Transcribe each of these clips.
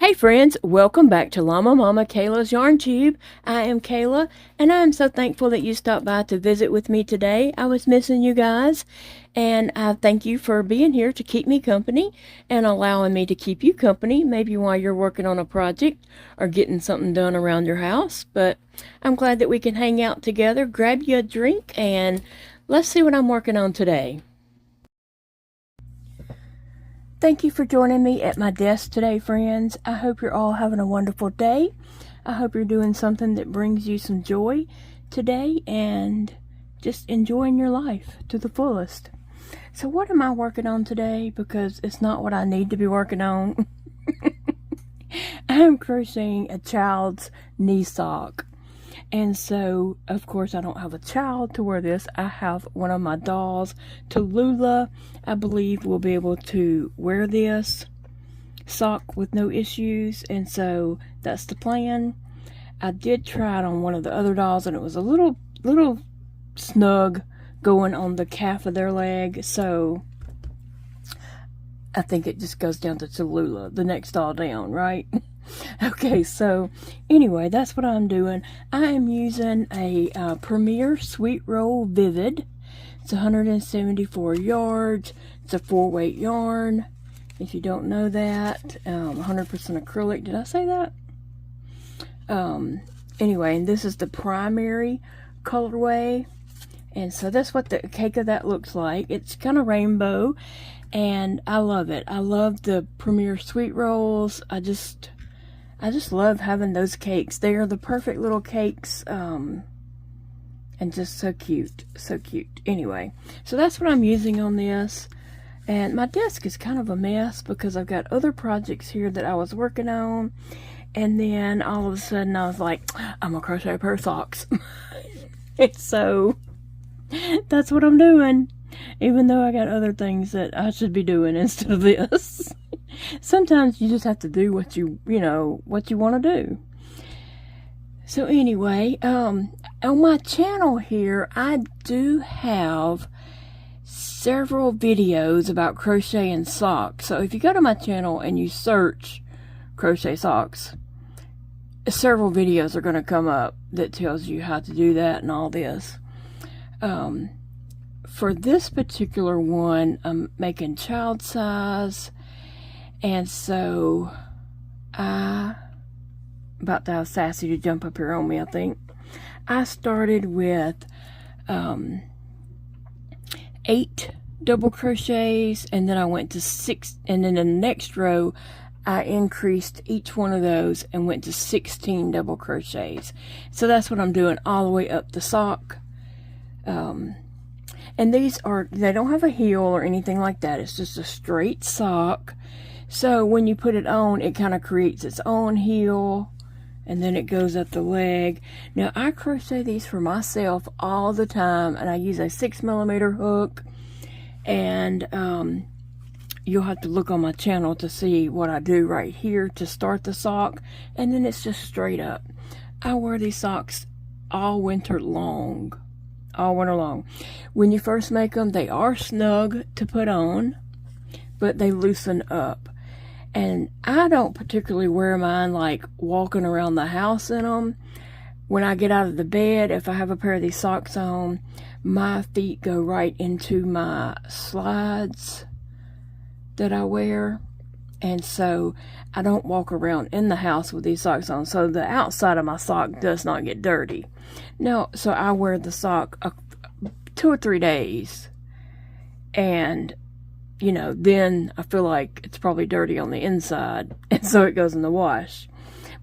Hey friends, welcome back to Llama Mama Kayla's Yarn Tube. I am Kayla, and I am so thankful that you stopped by to visit with me today. I was missing you guys, and I thank you for being here to keep me company and allowing me to keep you company, maybe while you're working on a project or getting something done around your house. But I'm glad that we can hang out together, grab you a drink, and let's see what I'm working on today. Thank you for joining me at my desk today, friends. I hope you're all having a wonderful day. I hope you're doing something that brings you some joy today and just enjoying your life to the fullest. So what am I working on today? Because it's not what I need to be working on. I am crocheting a child's knee sock. And so, of course, I don't have a child to wear this. I have one of my dolls, Tallulah, I believe will be able to wear this sock with no issues. And so that's the plan. I did try it on one of the other dolls, and it was a little snug going on the calf of their leg. So I think it just goes down to Tallulah, the next doll down, right? Okay, so anyway, that's what I'm doing. I am using a Premier Sweet Roll Vivid. It's 174 yards. It's a 4-weight yarn. If you don't know that, 100% acrylic. Did I say that? Anyway, and this is the primary colorway. And so that's what the cake of that looks like. It's kind of rainbow, and I love it. I love the Premier Sweet Rolls. I just love having those cakes. They are the perfect little cakes, and just so cute, so cute. Anyway, so that's what I'm using on this. And my desk is kind of a mess because I've got other projects here that I was working on. And then all of a sudden I was like, I'm gonna crochet a pair of socks. And so that's what I'm doing. Even though I got other things that I should be doing instead of this. Sometimes you just have to do what you want to do. So anyway, on my channel here, I do have several videos about crocheting socks. So if you go to my channel and you search crochet socks, several videos are going to come up that tells you how to do that and all this. For this particular one, I'm making child size. And so, about to have Sassy to jump up here on me, I think. I started with 8 double crochets, and then I went to 6, and then in the next row, I increased each one of those and went to 16 double crochets. So that's what I'm doing all the way up the sock. And these they don't have a heel or anything like that. It's just a straight sock. So when you put it on, it kind of creates its own heel, and then it goes up the leg. Now, I crochet these for myself all the time, and I use a 6mm hook, and you'll have to look on my channel to see what I do right here to start the sock, and then it's just straight up. I wear these socks all winter long. All winter long. When you first make them, they are snug to put on, but they loosen up. And I don't particularly wear mine like walking around the house in them. When I get out of the bed, if I have a pair of these socks on, my feet go right into my slides that I wear. And so I don't walk around in the house with these socks on. So the outside of my sock does not get dirty. No, so I wear the sock 2 or 3 days. And then I feel like it's probably dirty on the inside, and so it goes in the wash.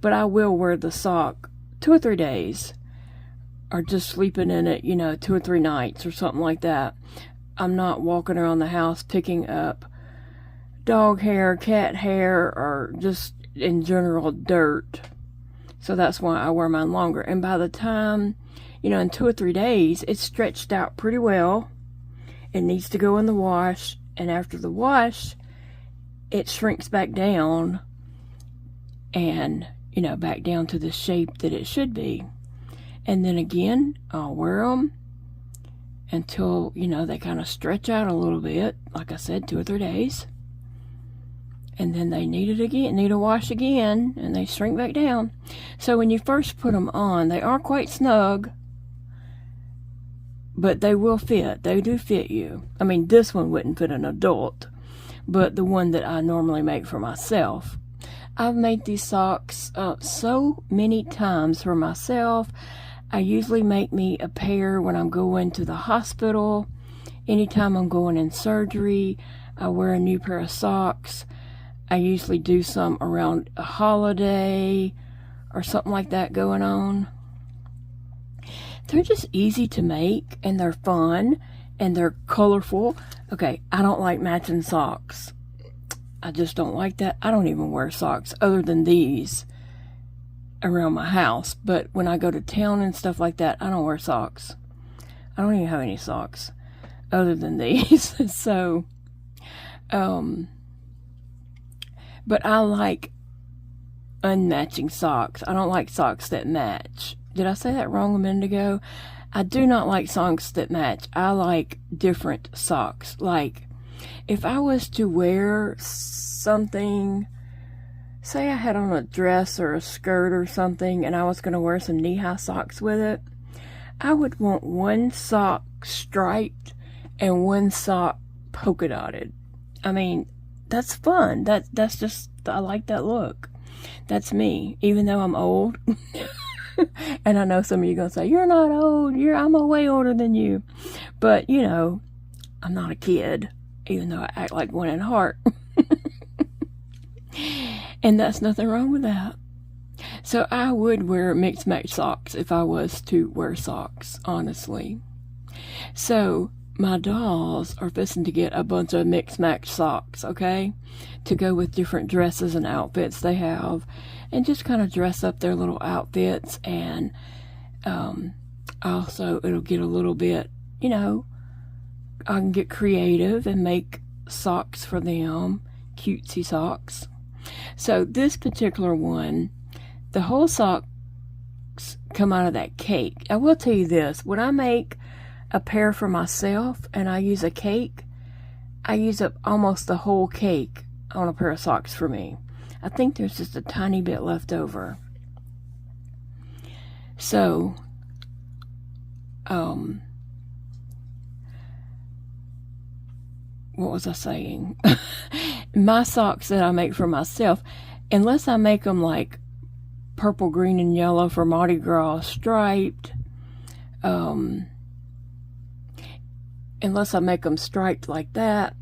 But I will wear the sock 2 or 3 days, or just sleeping in it, 2 or 3 nights or something like that. I'm not walking around the house picking up dog hair, cat hair, or just in general dirt. So that's why I wear mine longer. And by the time, in 2 or 3 days, it's stretched out pretty well. It needs to go in the wash. And after the wash, it shrinks back down and, back down to the shape that it should be. And then again, I'll wear them until, they kind of stretch out a little bit. Like I said, 2 or 3 days. and then they need a wash again, and they shrink back down. So when you first put them on, they are quite snug, but they will fit. They do fit you. I mean, this one wouldn't fit an adult, but the one that I normally make for myself. I've made these socks so many times for myself. I usually make me a pair when I'm going to the hospital. Anytime I'm going in surgery, I wear a new pair of socks. I usually do some around a holiday or something like that going on. They're just easy to make, and they're fun, and they're colorful. Okay, I don't like matching socks. I just don't like that. I don't even wear socks other than these around my house. But when I go to town and stuff like that, I don't wear socks. I don't even have any socks other than these. So, but I like unmatching socks. I don't like socks that match. Did I say that wrong a minute ago? I do not like socks that match. I like different socks. Like, if I was to wear something, say I had on a dress or a skirt or something, and I was going to wear some knee-high socks with it, I would want one sock striped and one sock polka dotted. I mean, that's fun. That's just, I like that look. That's me, even though I'm old. And I know some of you are going to say, you're not old. I'm way older than you. But, you know, I'm not a kid, even though I act like one at heart. And that's nothing wrong with that. So I would wear mixed match socks if I was to wear socks, honestly. So my dolls are fixing to get a bunch of mixed match socks, okay? To go with different dresses and outfits they have. And just kind of dress up their little outfits. And also it'll get a little bit, you know, I can get creative and make socks for them. Cutesy socks. So this particular one, the whole socks come out of that cake. I will tell you this, when I make a pair for myself and I use a cake, I use up almost the whole cake on a pair of socks for me. I think there's just a tiny bit left over. So, what was I saying? My socks that I make for myself, unless I make them like purple, green, and yellow for Mardi Gras striped, unless I make them striped like that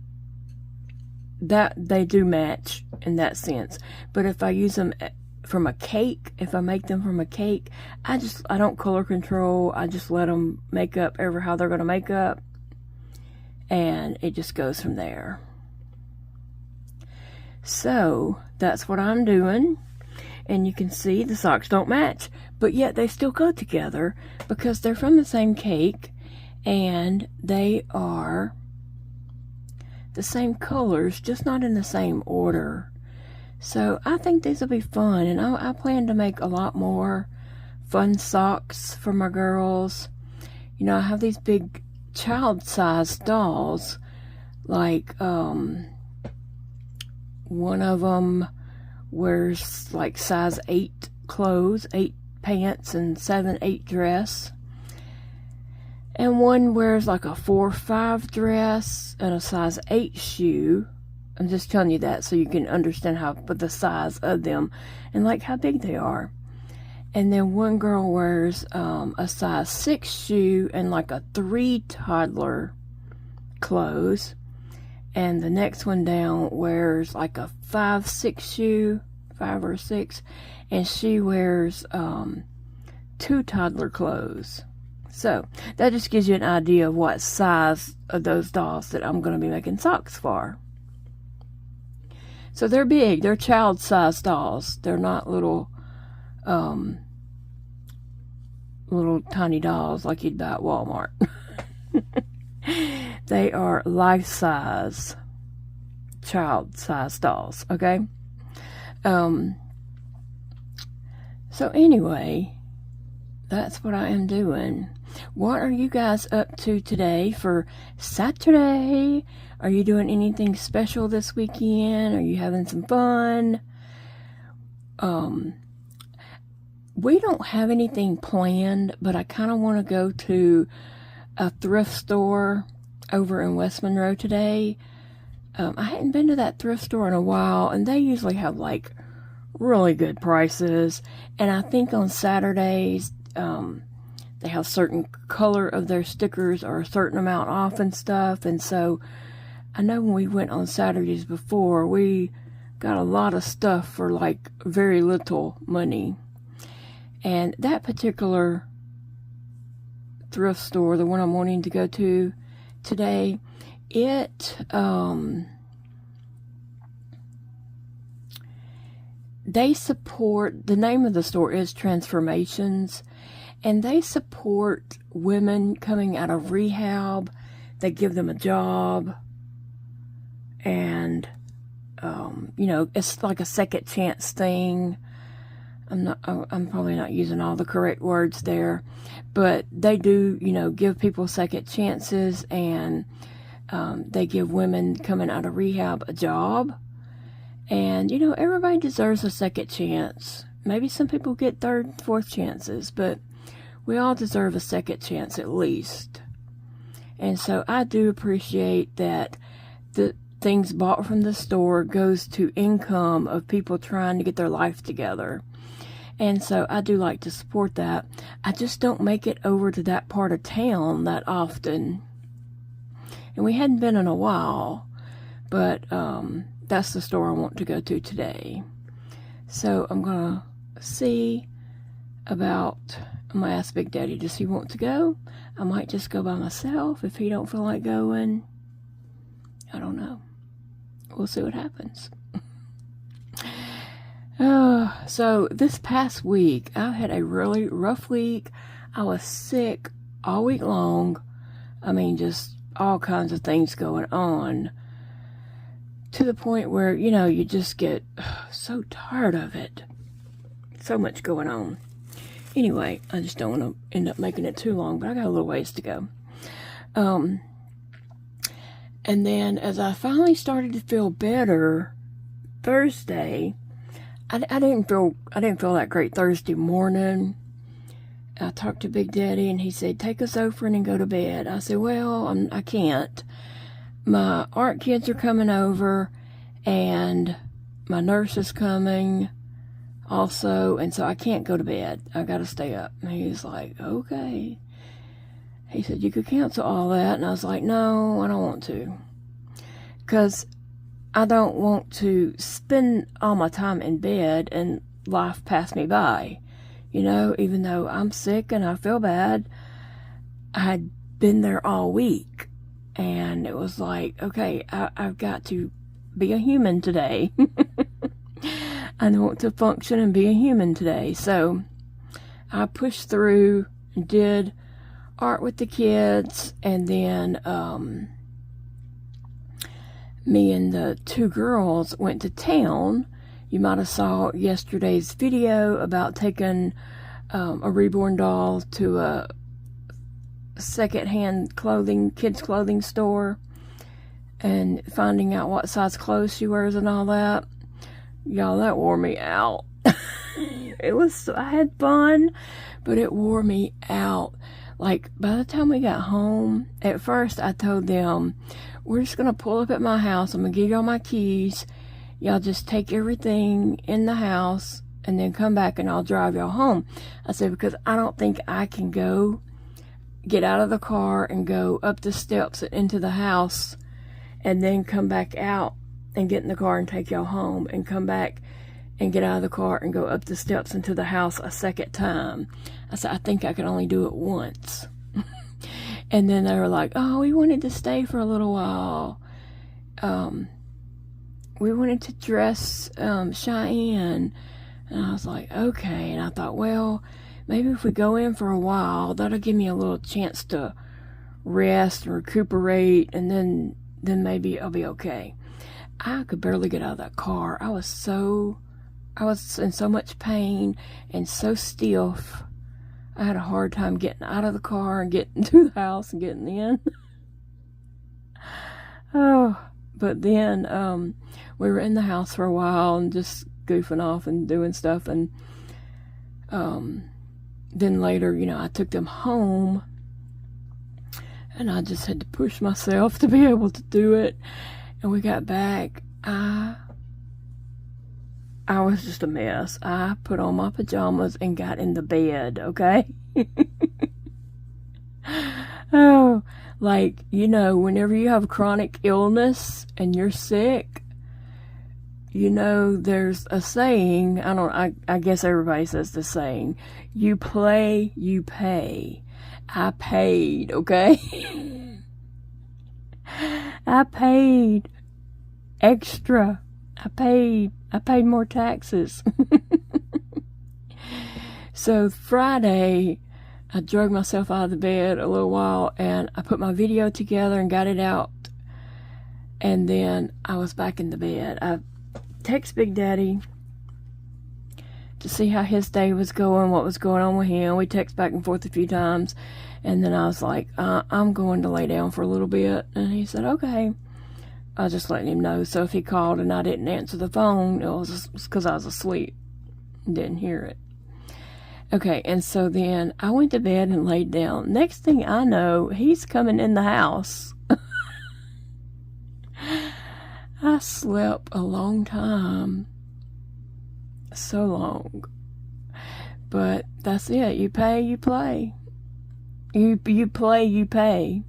they do match in that sense. But if I use them from a cake, if I make them from a cake, I don't color control. I just let them make up how they're going to make up, and it just goes from there. So that's what I'm doing, and you can see the socks don't match, but yet they still go together because they're from the same cake and they are the same colors, just not in the same order. So I think these will be fun, and I plan to make a lot more fun socks for my girls. You know, I have these big child-sized dolls, like one of them wears like size 8 clothes, 8 pants, and 7, 8 dress. And one wears like a 4, 5 dress and a size 8 shoe. I'm just telling you that so you can understand the size of them and like how big they are. And then one girl wears a size 6 shoe and like a 3 toddler clothes. And the next one down wears like a 5, 6 shoe, 5 or 6. And she wears 2 toddler clothes. So that just gives you an idea of what size of those dolls that I'm going to be making socks for. So they're big. They're child-sized dolls. They're not little tiny dolls like you'd buy at Walmart. They are life-size, child-sized dolls, okay? So anyway, that's what I am doing. what are you guys up to today for Saturday? Are you doing anything special this weekend? Are you having some fun? We don't have anything planned, but I kind of want to go to a thrift store over in West Monroe today. I hadn't been to that thrift store in a while, and they usually have like really good prices. And I think on Saturdays, they have certain color of their stickers or a certain amount off and stuff. And so I know when we went on Saturdays before, we got a lot of stuff for like very little money. And that particular thrift store, the one I'm wanting to go to today, they support, the name of the store is Transformations, and they support women coming out of rehab. They give them a job, and it's like a second chance thing. I'm probably not using all the correct words there, but they do, give people second chances, and they give women coming out of rehab a job. And, everybody deserves a second chance. Maybe some people get third, fourth chances, but we all deserve a second chance at least. And so I do appreciate that the things bought from the store goes to income of people trying to get their life together. And so I do like to support that. I just don't make it over to that part of town that often. And we hadn't been in a while, but that's the store I want to go to today. So I'm going to see about, I'm going to ask Big Daddy, does he want to go? I might just go by myself if he don't feel like going. I don't know. We'll see what happens. So this past week, I had a really rough week. I was sick all week long. I mean, just all kinds of things going on. To the point where, you just get so tired of it. So much going on. Anyway, I just don't want to end up making it too long, but I got a little ways to go. And then as I finally started to feel better Thursday, I didn't feel that great Thursday morning. I talked to Big Daddy, and he said, take a Zofran and go to bed. I said, well, I can't. My art kids are coming over, and my nurse is coming also, and so I can't go to bed. I got to stay up. And he was like, okay. He said, you could cancel all that. And I was like, no, I don't want to. Because I don't want to spend all my time in bed and life pass me by. Even though I'm sick and I feel bad, I had been there all week. And it was like, okay, I've got to be a human today. I want to function and be a human today. So I pushed through and did art with the kids. And then me and the two girls went to town. You might have saw yesterday's video about taking a reborn doll to a second-hand kids clothing store and finding out what size clothes she wears and all that. Y'all, that wore me out. I had fun, but it wore me out. Like, by the time we got home, at first I told them, we're just going to pull up at my house. I'm going to give y'all my keys. Y'all just take everything in the house and then come back and I'll drive y'all home. I said, because I don't think I can get out of the car and go up the steps and into the house and then come back out and get in the car and take y'all home and come back and get out of the car and go up the steps into the house a second time. I said, I think I can only do it once. And then they were like, oh, we wanted to stay for a little while. We wanted to dress Cheyenne. And I was like, okay. And I thought, well, maybe if we go in for a while, that'll give me a little chance to rest and recuperate, and then maybe I'll be okay. I could barely get out of that car. I was in so much pain and so stiff. I had a hard time getting out of the car and getting to the house and getting in. Oh, but then we were in the house for a while and just goofing off and doing stuff, and then later, you know, I took them home, and I just had to push myself to be able to do it. And we got back. I was just a mess. I put on my pajamas and got in the bed, okay? Oh, like, you know, whenever you have chronic illness and you're sick, you know, there's a saying, I guess everybody says the saying, you play, you pay. I paid, okay? I paid extra. I paid more taxes. So Friday, I dragged myself out of the bed a little while, and I put my video together and got it out. And then I was back in the bed. I text Big Daddy to see how his day was going, what was going on with him. We text back and forth a few times, and then I was like, I'm going to lay down for a little bit. And he said, okay. I was just letting him know. So if he called and I didn't answer the phone, it was because I was asleep and didn't hear it. Okay, and so then I went to bed and laid down. Next thing I know, he's coming in the house. I slept a long time. So long. But that's it. You pay, you play. You play, you pay.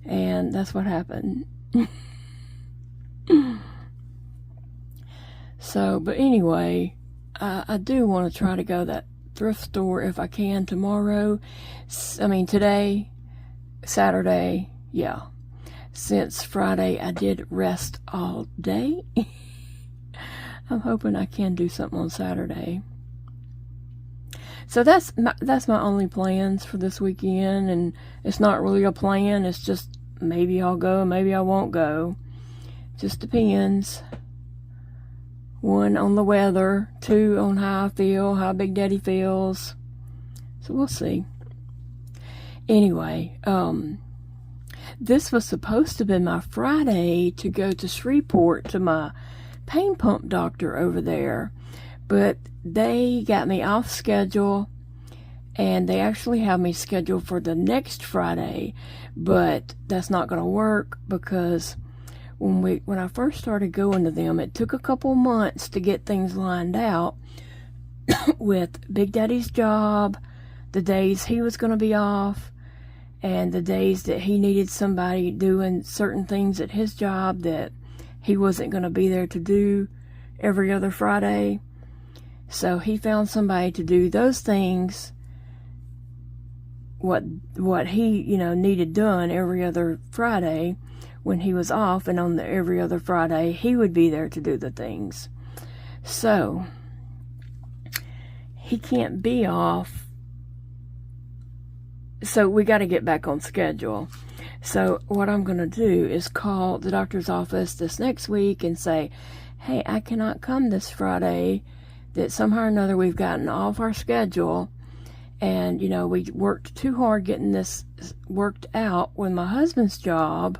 And that's what happened. So, but anyway, I do want to try to go to that thrift store if I can tomorrow. I mean, today, Saturday, yeah. Since Friday, I did rest all day. I'm hoping I can do something on Saturday. So that's my only plans for this weekend, and it's not really a plan. It's just maybe I'll go, maybe I won't go. Just depends. 1, on the weather. 2, on how I feel, how Big Daddy feels. So we'll see. Anyway, this was supposed to have been my Friday to go to Shreveport to my pain pump doctor over there. But they got me off schedule, and they actually have me scheduled for the next Friday. But that's not going to work because when I first started going to them, it took a couple months to get things lined out with Big Daddy's job, the days he was going to be off, and the days that he needed somebody doing certain things at his job that he wasn't going to be there to do every other Friday. So he found somebody to do those things, what he, needed done every other Friday when he was off, and on every other Friday he would be there to do the things. So he can't be off, so we got to get back on schedule. So what I'm going to do is call the doctor's office this next week and say, hey, I cannot come this Friday, that somehow or another we've gotten off our schedule, and we worked too hard getting this worked out with my husband's job,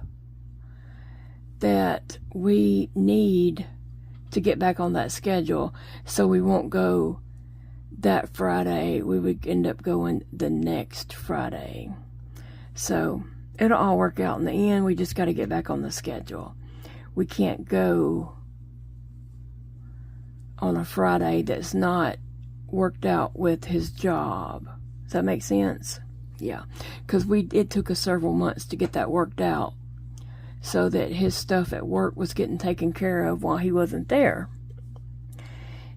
that we need to get back on that schedule. So we won't go that Friday. We would end up going the next Friday. So it'll all work out in the end. We just got to get back on the schedule. We can't go on a Friday that's not worked out with his job. Does that make sense? Yeah, because it took us several months to get that worked out, so that his stuff at work was getting taken care of while he wasn't there.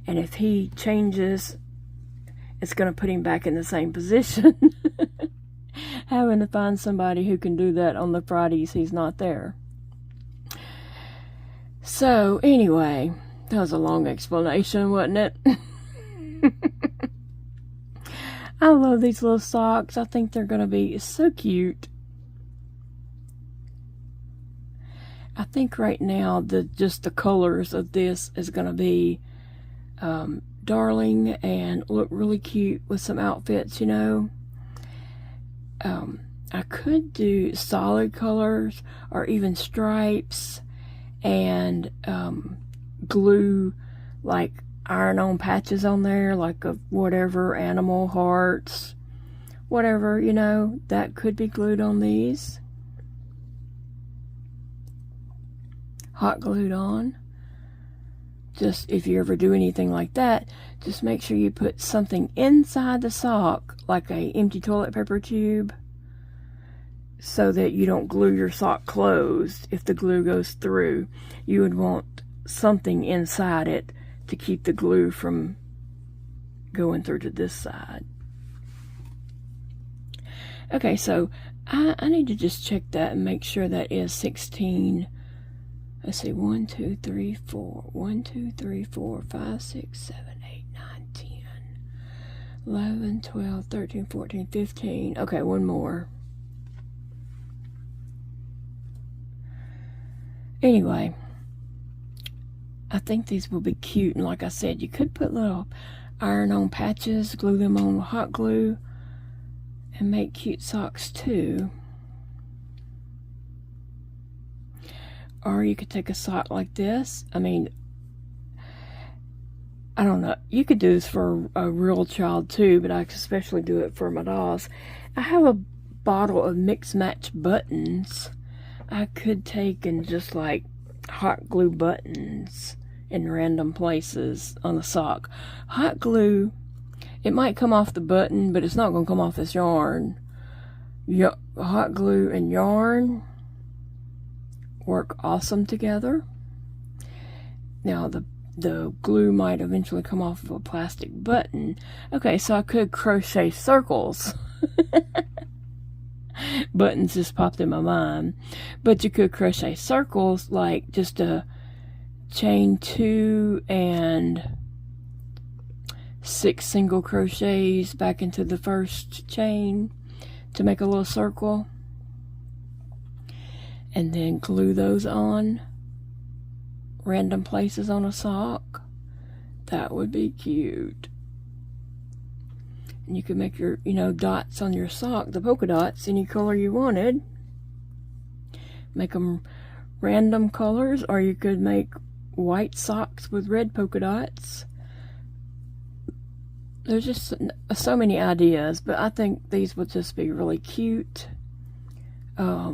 And if he changes, it's going to put him back in the same position. Having to find somebody who can do that on the Fridays he's not there. So, anyway, that was a long explanation, wasn't it? I love these little socks. I think they're going to be so cute. I think right now just the colors of this is going to be darling and look really cute with some outfits, you know. I could do solid colors or even stripes and glue like iron-on patches on there, like of whatever, animal hearts, whatever, you know, that could be glued on these. Hot glued on. Just if you ever do anything like that, just make sure you put something inside the sock, like a empty toilet paper tube, so that you don't glue your sock closed. If the glue goes through, you would want something inside it to keep the glue from going through to this side. Okay, so I need to just check that and make sure that is 16. Let's see, 1, 2, 3, 4. 1, 2, 3, 4, 5, 6, 7, 8, 9, 10, 11, 12, 13, 14, 15. Okay, one more. Anyway, I think these will be cute, and like I said, you could put little iron-on patches, glue them on with hot glue, and make cute socks too. Or you could take a sock like this. I mean, I don't know. You could do this for a real child too, but I especially do it for my dolls. I have a bottle of mix match buttons. I could take and just like hot glue buttons in random places on the sock. Hot glue, it might come off the button, but it's not going to come off this yarn. Hot glue and yarn work awesome together. Now the glue might eventually come off of a plastic button. Okay, so I could crochet circles. Buttons just popped in my mind. But you could crochet circles, like just a chain 2 and 6 single crochets back into the first chain to make a little circle, and then glue those on random places on a sock. That would be cute. And you could make your, dots on your sock, the polka dots, any color you wanted. Make them random colors, or you could make white socks with red polka dots. There's just so many ideas, but I think these would just be really cute. I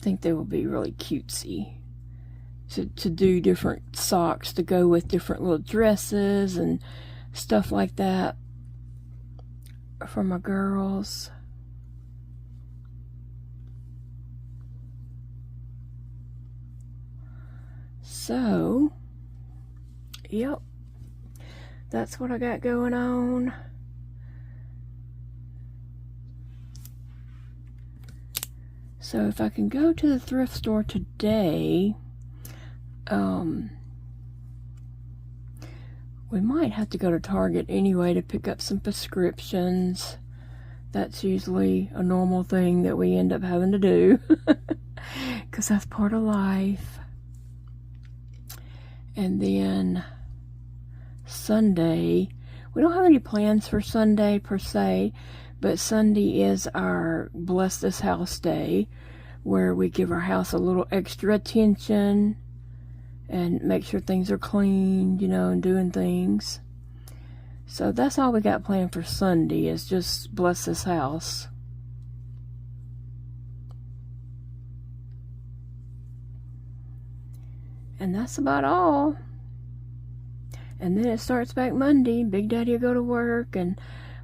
think they will be really cutesy. To do different socks to go with different little dresses and stuff like that for my girls. So, yep, that's what I got going on. So if I can go to the thrift store today, we might have to go to Target anyway to pick up some prescriptions. That's usually a normal thing that we end up having to do because that's part of life. And then Sunday, we don't have any plans for Sunday per se, but Sunday is our Bless This House Day, where we give our house a little extra attention and make sure things are clean, and doing things. So that's all we got planned for Sunday, is just bless this house. And that's about all. And then it starts back Monday. Big Daddy will go to work, and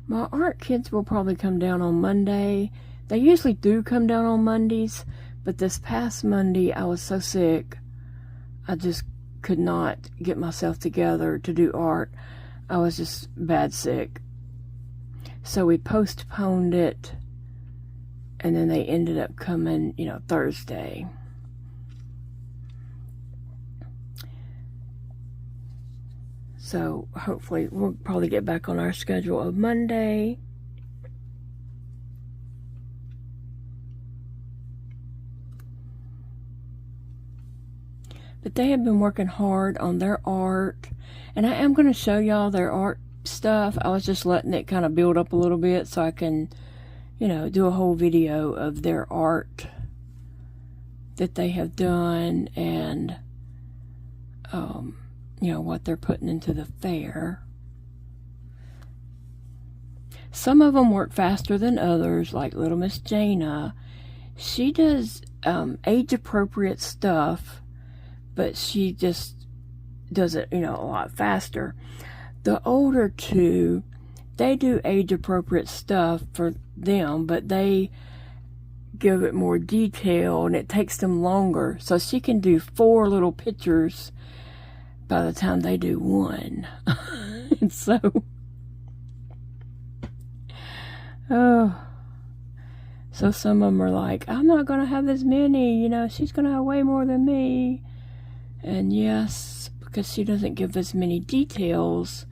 my art kids will probably come down on Monday. They usually do come down on Mondays, but this past Monday I was so sick. I just could not get myself together to do art. I was just bad sick. So we postponed it, and then they ended up coming, Thursday. So hopefully we'll probably get back on our schedule of Monday. But but they have been working hard on their art, and I am going to show y'all their art stuff. I was just letting it kind of build up a little bit so I can, you know, do a whole video of their art that they have done, and you know, what they're putting into the fair. Some of them work faster than others, like little Miss Jana. She does age-appropriate stuff, but she just does it, you know, a lot faster. The older two, they do age-appropriate stuff for them, but they give it more detail, and it takes them longer. So she can do 4 little pictures by the time they do 1. And so, so some of them are like, I'm not going to have as many, you know, she's going to have way more than me. And yes, because she doesn't give as many details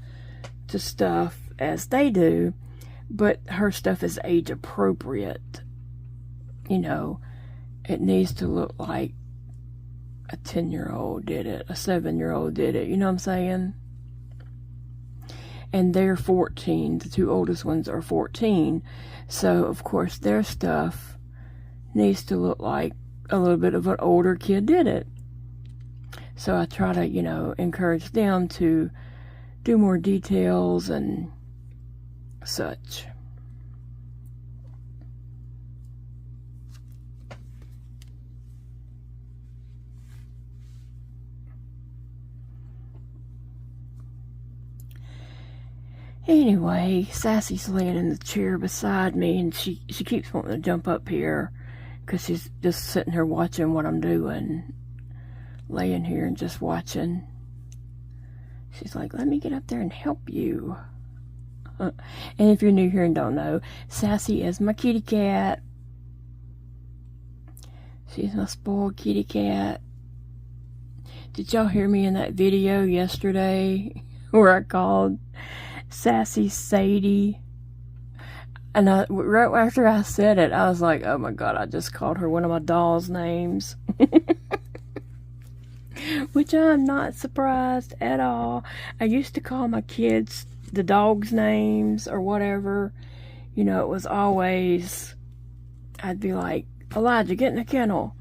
to stuff as they do, but her stuff is age appropriate. You know, it needs to look like a 10-year-old did it, a 7-year-old did it, you know what I'm saying? And they're 14, the 2 oldest ones are 14, so of course their stuff needs to look like a little bit of an older kid did it. So I try to, you know, encourage them to do more details and such. Anyway, Sassy's laying in the chair beside me, and she keeps wanting to jump up here because she's just sitting here watching what I'm doing, laying here and just watching. She's like, let me get up there and help you. And if you're new here and don't know, Sassy is my kitty cat. She's my spoiled kitty cat. Did y'all hear me in that video yesterday where I called Sassy Sadie? And right after I said it, I was like, oh my god, I just called her one of my doll's names. Which I'm not surprised at all. I used to call my kids the dogs' names or whatever. You know, it was always, I'd be like, Elijah, get in the kennel.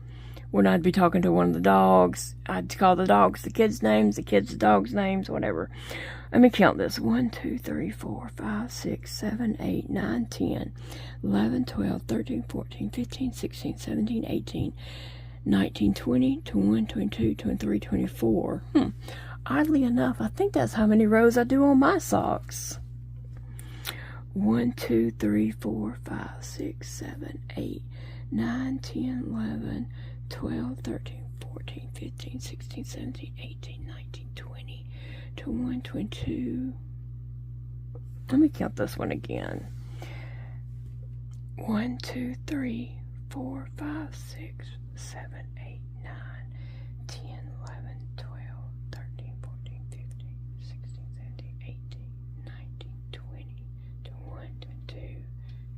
When I'd be talking to one of the dogs, I'd call the dogs the kids' names, the kids' the dogs' names, whatever. Let me count this. 1, 2, 3, 4, 5, 6, 7, 8, 9, 10, 11, 12, 13, 14, 15, 16, 17, 18, 19, 20, 21, 22, 23, 24. Oddly enough, I think that's how many rows I do on my socks. 1, 2, 3, 4, 5, 6, 7, 8, 9, 10, 11, 12, 13, 14, 15, 16, 17, 18, 19, 20, 21, 22. Let me count this one again. 1, 2, 3, 4, 5, 6, 7, 8, 9, 10, 11, 12, 13, 14, 15, 16, 17, 18, 19, 20, 21, 22,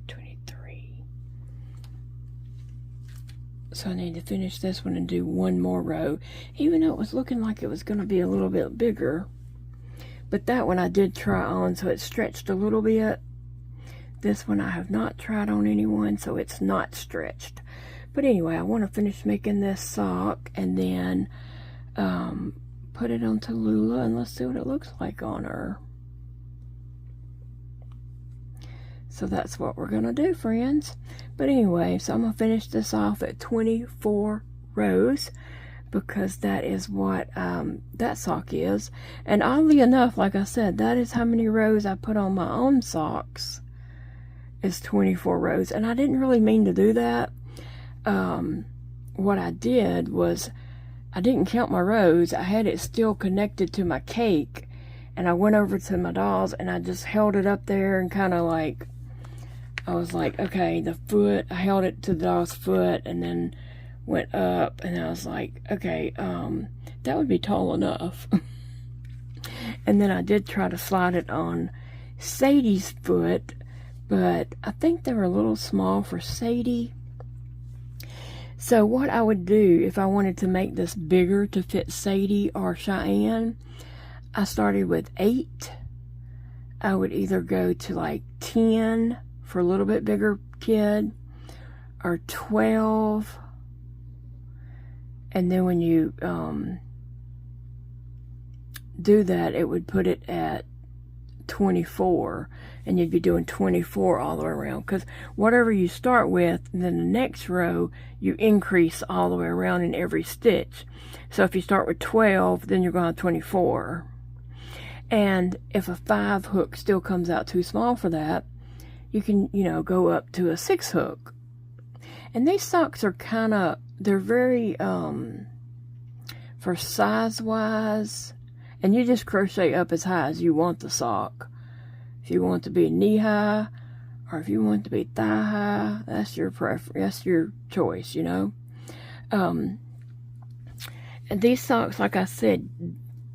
23. So I need to finish this one and do one more row, even though it was looking like it was going to be a little bit bigger. But that one I did try on, so it stretched a little bit. This one I have not tried on anyone, so it's not stretched. But anyway, I want to finish making this sock and then put it on Tallulah, and let's see what it looks like on her. So that's what we're going to do, friends. But anyway, so I'm going to finish this off at 24 rows because that is what that sock is. And oddly enough, like I said, that is how many rows I put on my own socks, is 24 rows. And I didn't really mean to do that. What I did was I didn't count my rows. I had it still connected to my cake, and I went over to my dolls and I just held it up there and kind of like, I was like, okay, the foot, I held it to the doll's foot and then went up, and I was like, okay, that would be tall enough. And then I did try to slide it on Sadie's foot, but I think they were a little small for Sadie. So what I would do if I wanted to make this bigger to fit Sadie or Cheyenne, I started with 8. I would either go to like 10 for a little bit bigger kid, or 12. And then when you do that, it would put it at 24, and you'd be doing 24 all the way around, because whatever you start with, then the next row you increase all the way around in every stitch. So if you start with 12, then you're going to have 24. And if a 5 hook still comes out too small for that, you can, you know, go up to a 6 hook. And these socks are kind of, they're very for size wise, and you just crochet up as high as you want the sock. If you want it to be knee high, or if you want it to be thigh high, that's your preference, that's your choice, you know. And these socks, like I said,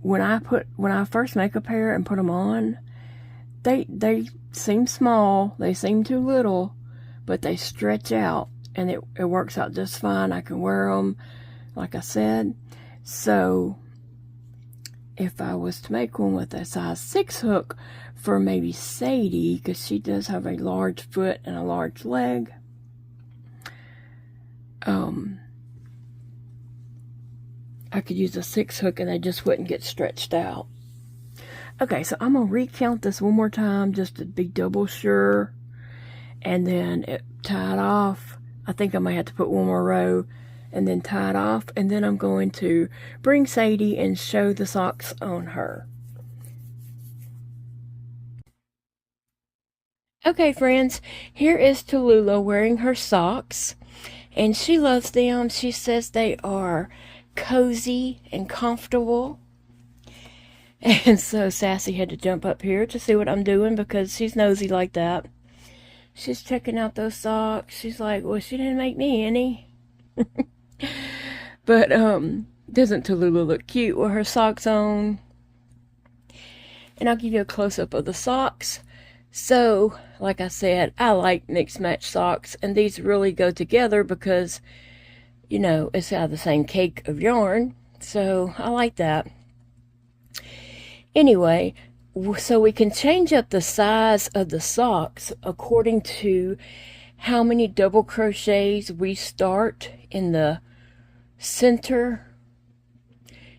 when I first make a pair and put them on, they seem small, they seem too little, but they stretch out, and it works out just fine. I can wear them, like I said. So if I was to make one with a size 6 hook for maybe Sadie, because she does have a large foot and a large leg, I could use a 6 hook and they just wouldn't get stretched out. Okay, so I'm going to recount this one more time just to be double sure, and then tie it off. I think I might have to put one more row and then tie it off, and then I'm going to bring Sadie and show the socks on her. Okay, friends, here is Tallulah wearing her socks, and she loves them. She says they are cozy and comfortable. And so Sassy had to jump up here to see what I'm doing, because she's nosy like that. She's checking out those socks. She's like, well, she didn't make me any. But doesn't Tallulah look cute with her socks on? And I'll give you a close-up of the socks. So, like I said, I like mixed match socks, and these really go together because, you know, it's out of the same cake of yarn. So I like that. Anyway, so we can change up the size of the socks according to how many double crochets we start in the center.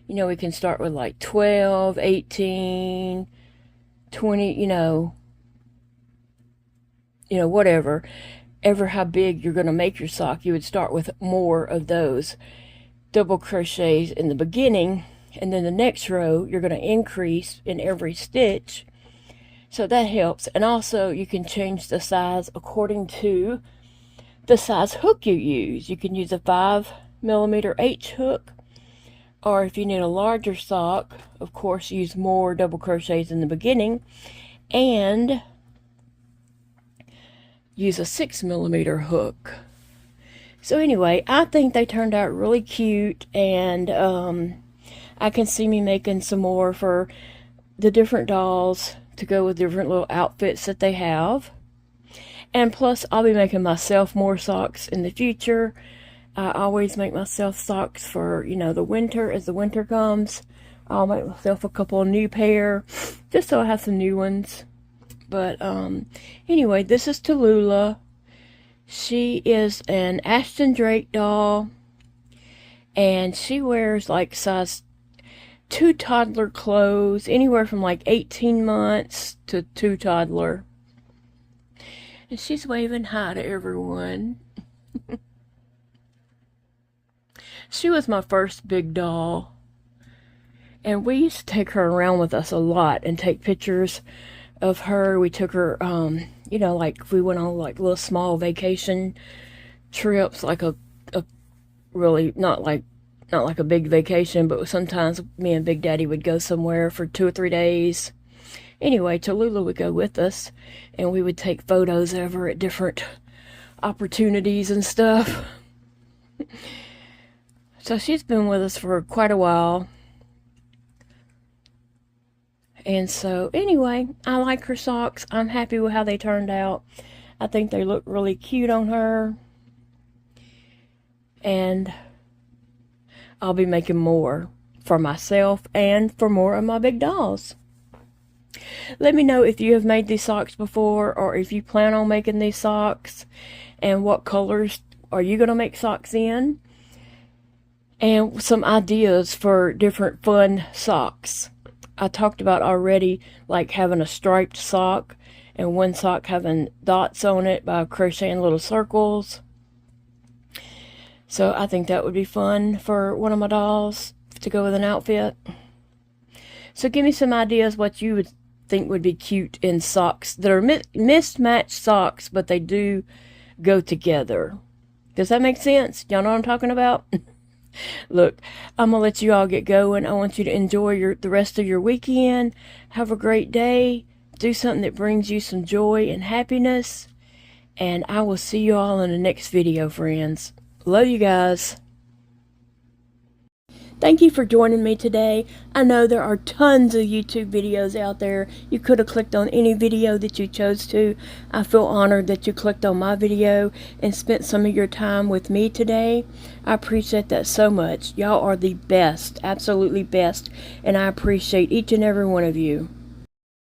You know, we can start with like 12, 18, 20, you know, whatever. Ever how big you're going to make your sock, you would start with more of those double crochets in the beginning, and then the next row you're going to increase in every stitch. So that helps. And also you can change the size according to the size hook you use. You can use a 5mm H hook, or if you need a larger sock, of course, use more double crochets in the beginning, and use a 6mm hook. So anyway, I think they turned out really cute, and I can see me making some more for the different dolls to go with different little outfits that they have. And plus, I'll be making myself more socks in the future. I always make myself socks for, you know, the winter. As the winter comes, I'll make myself a couple of new pair, just so I have some new ones. But anyway, this is Tallulah. She is an Ashton Drake doll, and she wears like size 2 toddler clothes, anywhere from like 18 months to 2 toddler. And she's waving hi to everyone. She was my first big doll, and we used to take her around with us a lot and take pictures of her. We took her, you know, like we went on like little small vacation trips, like a really not like a big vacation, but sometimes me and Big Daddy would go somewhere for 2 or 3 days. Anyway, Tallulah would go with us, and we would take photos of her at different opportunities and stuff. So she's been with us for quite a while. And so, anyway, I like her socks. I'm happy with how they turned out. I think they look really cute on her. and I'll be making more for myself and for more of my big dolls. Let me know if you have made these socks before, or if you plan on making these socks, and what colors are you going to make socks in, and some ideas for different fun socks. I talked about already, like having a striped sock and one sock having dots on it by crocheting little circles. So I think that would be fun for one of my dolls to go with an outfit. So give me some ideas what you would think would be cute in socks that are mismatched socks, but they do go together. Does that make sense? Y'all know what I'm talking about? Look, I'm gonna let you all get going. I want you to enjoy the rest of your weekend. Have a great day. Do something that brings you some joy and happiness. And I will see you all in the next video, friends. Love you guys. Thank you for joining me today. I know there are tons of YouTube videos out there. You could have clicked on any video that you chose to. I feel honored that you clicked on my video and spent some of your time with me today. I appreciate that so much. Y'all are the best, absolutely best, and I appreciate each and every one of you.